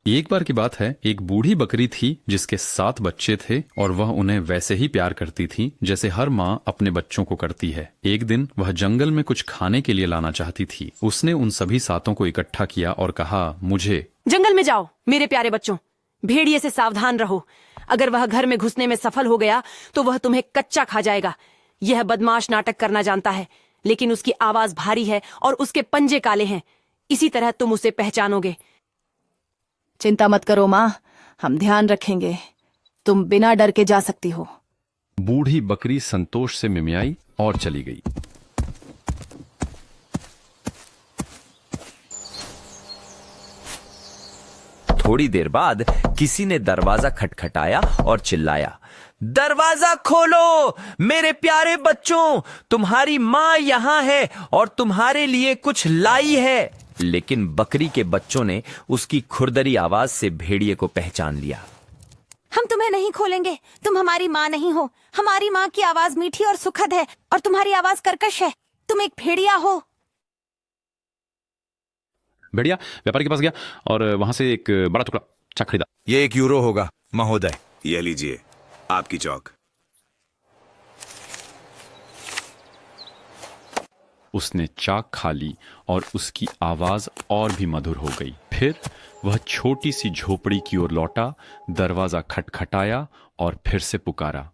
एक बार की बात है, एक बूढ़ी बकरी थी जिसके 7 बच्चे थे और वह उन्हें वैसे ही प्यार करती थी जैसे हर माँ अपने बच्चों को करती है। एक दिन वह जंगल में कुछ खाने के लिए लाना चाहती थी। उसने उन सभी 7 को इकट्ठा किया और कहा, मुझे जंगल में जाओ मेरे प्यारे बच्चों, भेड़िए से सावधान रहो। अगर वह घर में घुसने में सफल हो गया तो वह तुम्हें कच्चा खा जाएगा। यह बदमाश नाटक करना जानता है, लेकिन उसकी आवाज भारी है और उसके पंजे काले हैं। इसी तरह तुम उसे पहचानोगे। चिंता मत करो माँ, हम ध्यान रखेंगे। तुम बिना डर के जा सकती हो। बूढ़ी बकरी संतोष से मिमियाई और चली गई। थोड़ी देर बाद किसी ने दरवाजा खटखटाया और चिल्लाया, दरवाजा खोलो मेरे प्यारे बच्चों, तुम्हारी माँ यहाँ है और तुम्हारे लिए कुछ लाई है। लेकिन बकरी के बच्चों ने उसकी खुरदरी आवाज से भेड़िए को पहचान लिया। हम तुम्हें नहीं खोलेंगे, तुम हमारी माँ नहीं हो। हमारी माँ की आवाज मीठी और सुखद है और तुम्हारी आवाज कर्कश है। तुम एक भेड़िया हो। भेड़िया व्यापारी के पास गया और वहां से एक बड़ा टुकड़ा चाक खरीदा। ये 1 यूरो होगा महोदय। ये लीजिए आपकी चौक। उसने चाक खा ली और उसकी आवाज और भी मधुर हो गई। फिर वह छोटी सी झोपड़ी की ओर लौटा, दरवाजा खटखटाया और फिर से पुकारा,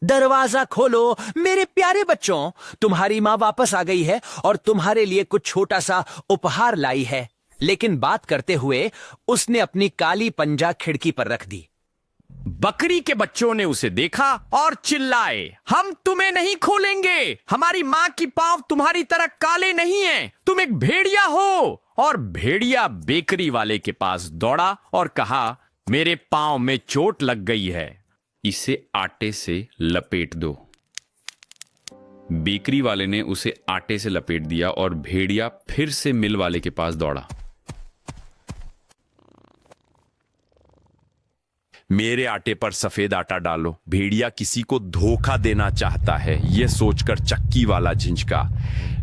दरवाजा खोलो मेरे प्यारे बच्चों, तुम्हारी माँ वापस आ गई है और तुम्हारे लिए कुछ छोटा सा उपहार लाई है। लेकिन बात करते हुए उसने अपनी काली पंजा खिड़की पर रख दी। बकरी के बच्चों ने उसे देखा और चिल्लाए, हम तुम्हें नहीं खोलेंगे। हमारी माँ की पांव तुम्हारी तरह काले नहीं हैं। तुम एक भेड़िया हो। और भेड़िया बेकरी वाले के पास दौड़ा और कहा, मेरे पांव में चोट लग गई है, इसे आटे से लपेट दो। बेकरी वाले ने उसे आटे से लपेट दिया और भेड़िया फिर से मिल वाले के पास दौड़ा। मेरे आटे पर सफेद आटा डालो। भेड़िया किसी को धोखा देना चाहता है, यह सोचकर चक्की वाला झिंझका।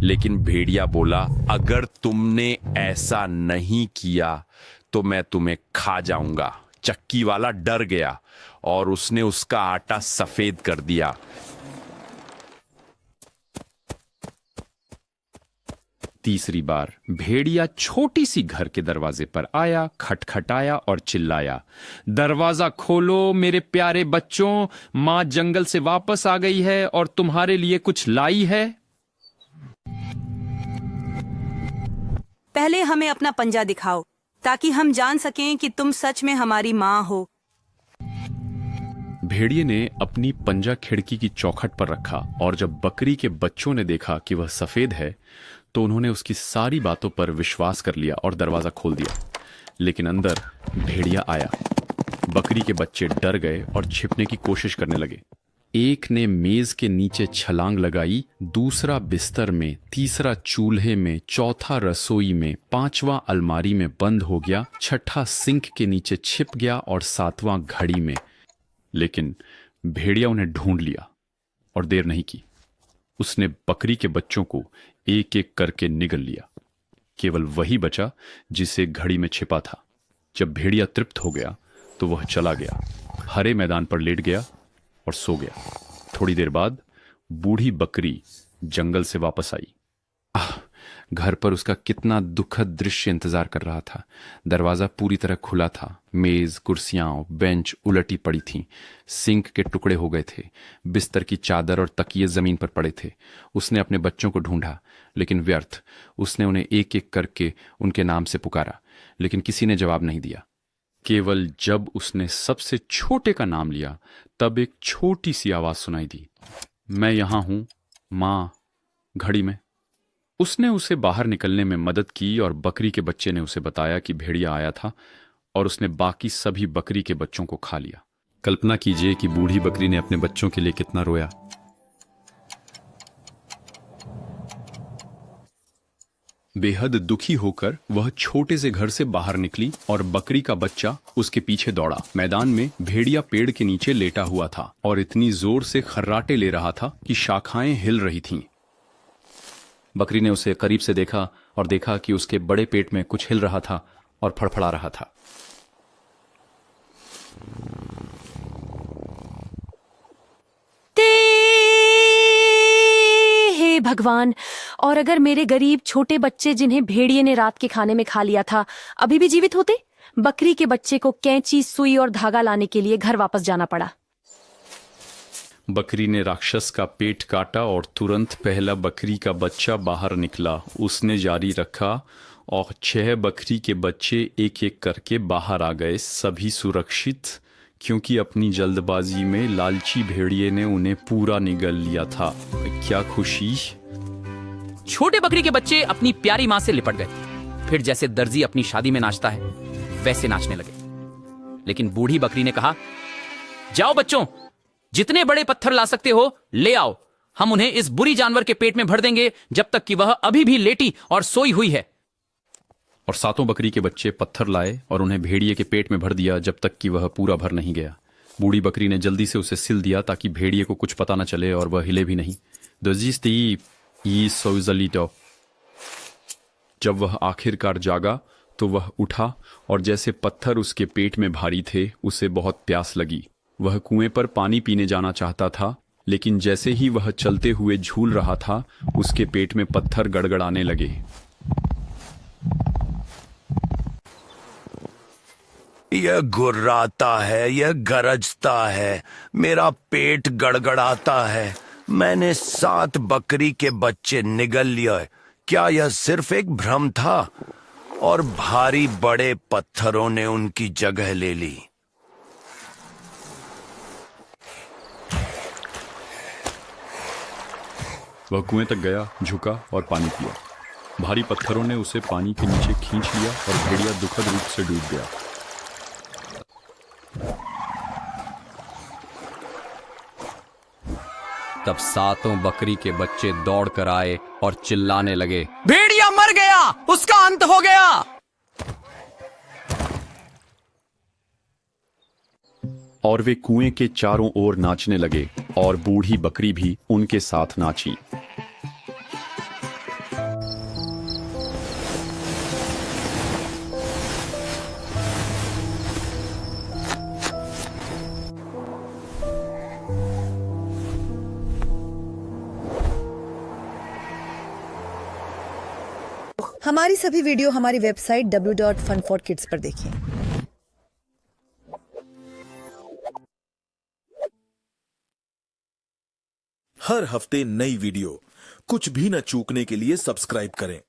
लेकिन भेड़िया बोला, अगर तुमने ऐसा नहीं किया तो मैं तुम्हें खा जाऊंगा। चक्की वाला डर गया और उसने उसका आटा सफेद कर दिया। तीसरी बार भेड़िया छोटी सी घर के दरवाजे पर आया, खटखटाया और चिल्लाया, दरवाजा खोलो मेरे प्यारे बच्चों, माँ जंगल से वापस आ गई है और तुम्हारे लिए कुछ लाई है। पहले हमें अपना पंजा दिखाओ ताकि हम जान सकें कि तुम सच में हमारी माँ हो। भेड़िए ने अपनी पंजा खिड़की की चौखट पर रखा और जब बकरी के बच्चों ने देखा कि वह सफेद है तो उन्होंने उसकी सारी बातों पर विश्वास कर लिया और दरवाजा खोल दिया। लेकिन अंदर भेड़िया आया। बकरी के बच्चे डर गए और छिपने की कोशिश करने लगे। एक ने मेज के नीचे छलांग लगाई, दूसरा बिस्तर में, तीसरा चूल्हे में, चौथा रसोई में, 5वां अलमारी में बंद हो गया, 6ठा सिंक के नीचे छिप गया और 7वां घड़ी में। लेकिन भेड़िया उन्हें ढूंढ लिया और देर नहीं की। उसने बकरी के बच्चों को एक एक करके निगल लिया। केवल वही बचा जिसे घड़ी में छिपा था। जब भेड़िया तृप्त हो गया तो वह चला गया, हरे मैदान पर लेट गया और सो गया। थोड़ी देर बाद बूढ़ी बकरी जंगल से वापस आई। घर पर उसका कितना दुखद दृश्य इंतजार कर रहा था। दरवाजा पूरी तरह खुला था, मेज, कुर्सियां, बेंच उलटी पड़ी थीं, सिंक के टुकड़े हो गए थे, बिस्तर की चादर और तकिए जमीन पर पड़े थे। उसने अपने बच्चों को ढूंढा लेकिन व्यर्थ। उसने उन्हें एक एक करके उनके नाम से पुकारा लेकिन किसी ने जवाब नहीं दिया। केवल जब उसने सबसे छोटे का नाम लिया तब एक छोटी सी आवाज सुनाई दी, मैं यहां हूं मां, घड़ी में। उसने उसे बाहर निकलने में मदद की और बकरी के बच्चे ने उसे बताया कि भेड़िया आया था और उसने बाकी सभी बकरी के बच्चों को खा लिया। कल्पना कीजिए कि बूढ़ी बकरी ने अपने बच्चों के लिए कितना रोया। बेहद दुखी होकर वह छोटे से घर से बाहर निकली और बकरी का बच्चा उसके पीछे दौड़ा। मैदान में भेड़िया पेड़ के नीचे लेटा हुआ था और इतनी जोर से खर्राटे ले रहा था कि शाखाएं हिल रही थीं। बकरी ने उसे करीब से देखा और देखा कि उसके बड़े पेट में कुछ हिल रहा था और फड़फड़ा रहा था। हे भगवान, और अगर मेरे गरीब छोटे बच्चे जिन्हें भेड़िए ने रात के खाने में खा लिया था अभी भी जीवित होते। बकरी के बच्चे को कैंची, सुई और धागा लाने के लिए घर वापस जाना पड़ा। बकरी ने राक्षस का पेट काटा और तुरंत पहला बकरी का बच्चा बाहर निकला। उसने जारी रखा और 6 बकरी के बच्चे एक एक करके बाहर आ गए, सभी सुरक्षित, क्योंकि अपनी जल्दबाजी में लालची भेड़िए ने उन्हें पूरा निगल लिया था। क्या खुशी! छोटे बकरी के बच्चे अपनी प्यारी माँ से लिपट गए। फिर जैसे दर्जी अपनी शादी में नाचता है वैसे नाचने लगे। लेकिन बूढ़ी बकरी ने कहा, जाओ बच्चों, जितने बड़े पत्थर ला सकते हो ले आओ। हम उन्हें इस बुरी जानवर के पेट में भर देंगे जब तक कि वह अभी भी लेटी और सोई हुई है। और 7 बकरी के बच्चे पत्थर लाए और उन्हें भेड़िए के पेट में भर दिया जब तक कि वह पूरा भर नहीं गया। बूढ़ी बकरी ने जल्दी से उसे सिल दिया ताकि भेड़िए को कुछ पता न चले और वह हिले भी नहीं। जब वह आखिरकार जागा तो वह उठा और जैसे पत्थर उसके पेट में भारी थे, उसे बहुत प्यास लगी। वह कुएं पर पानी पीने जाना चाहता था, लेकिन जैसे ही वह चलते हुए झूल रहा था, उसके पेट में पत्थर गड़गड़ाने लगे। यह गुर्राता है, यह गरजता है, मेरा पेट गड़गड़ाता है। मैंने 7 बकरी के बच्चे निगल लिए। क्या यह सिर्फ एक भ्रम था? और भारी बड़े पत्थरों ने उनकी जगह ले ली। वह कुएं तक गया, झुका और पानी पिया। भारी पत्थरों ने उसे पानी के नीचे खींच लिया और भेड़िया दुखद रूप से डूब गया। तब 7 बकरी के बच्चे दौड़ कर आए और चिल्लाने लगे, भेड़िया मर गया, उसका अंत हो गया। और वे कुएं के चारों ओर नाचने लगे और बूढ़ी बकरी भी उनके साथ नाची। हमारी सभी वीडियो हमारी वेबसाइट w.fun4kids पर देखिए। हर हफ्ते नई वीडियो, कुछ भी न चूकने के लिए सब्सक्राइब करें।